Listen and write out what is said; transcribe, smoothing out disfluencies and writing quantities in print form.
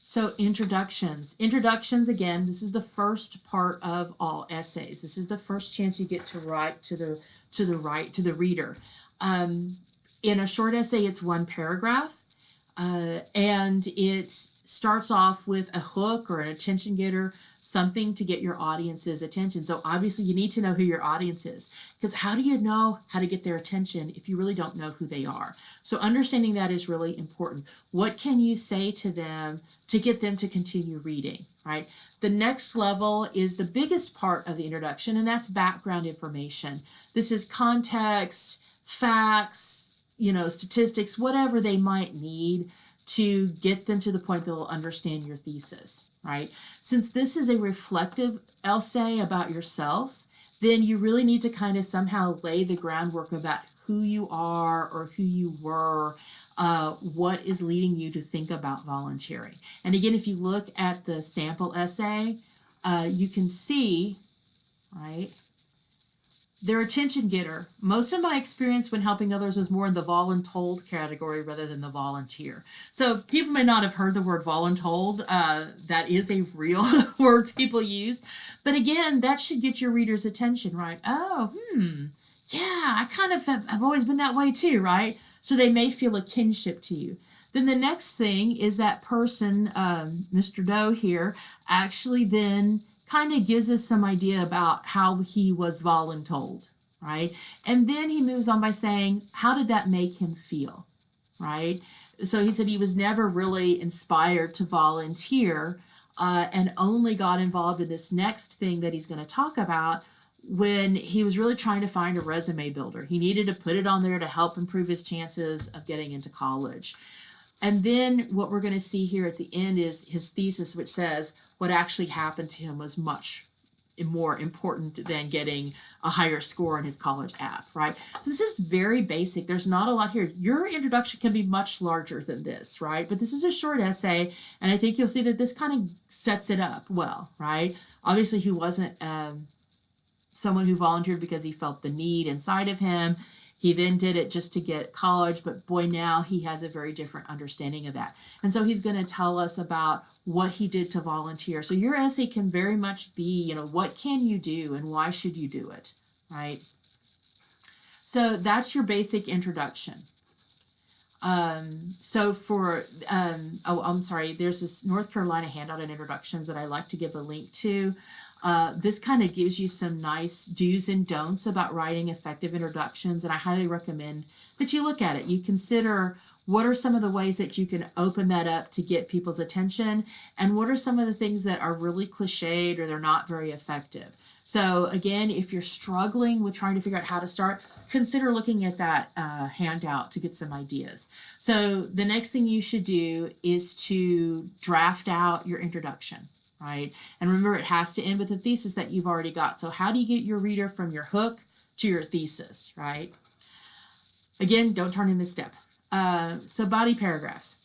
So introductions. Introductions, again, this is the first part of all essays. This is the first chance you get to write to the reader. In a short essay, it's one paragraph, and it starts off with a hook or an attention getter, something to get your audience's attention. So obviously you need to know who your audience is, because how do you know how to get their attention if you really don't know who they are? So understanding that is really important. What can you say to them to get them to continue reading, right? The next level is the biggest part of the introduction, and that's background information. This is context, facts, statistics, whatever they might need to get them to the point that they'll understand your thesis, right? Since this is a reflective essay about yourself, then you really need to kind of somehow lay the groundwork about who you are or who you were, what is leading you to think about volunteering. And again, if you look at the sample essay, you can see, right, their attention getter. Most of my experience when helping others was more in the voluntold category rather than the volunteer. So people may not have heard the word voluntold. That is a real word people use. But again, that should get your reader's attention, right? Oh, yeah, I kind of have always been that way too, right? So they may feel a kinship to you. Then the next thing is that person, Mr. Doe here, actually then kind of gives us some idea about how he was voluntold, right? And then he moves on by saying, how did that make him feel, right? So he said he was never really inspired to volunteer, and only got involved in this next thing that he's going to talk about when he was really trying to find a resume builder. He needed to put it on there to help improve his chances of getting into college. And then what we're going to see here at the end is his thesis, which says what actually happened to him was much more important than getting a higher score in his college app, right? So this is very basic. There's not a lot here. Your introduction can be much larger than this, right? But this is a short essay, and I think you'll see that this kind of sets it up well, right? Obviously, he wasn't someone who volunteered because he felt the need inside of him. He then did it just to get college, but boy, now he has a very different understanding of that. And so he's going to tell us about what he did to volunteer. So your essay can very much be, what can you do and why should you do it, right? So that's your basic introduction. So for, I'm sorry, there's this North Carolina handout on introductions that I like to give a link to. This kind of gives you some nice do's and don'ts about writing effective introductions, and I highly recommend that you look at it. You consider what are some of the ways that you can open that up to get people's attention, and what are some of the things that are really cliched or they're not very effective. So again, if you're struggling with trying to figure out how to start, consider looking at that handout to get some ideas. So the next thing you should do is to draft out your introduction, right? And remember, it has to end with a thesis that you've already got. So how do you get your reader from your hook to your thesis, right? Again, don't turn in this step. So body paragraphs.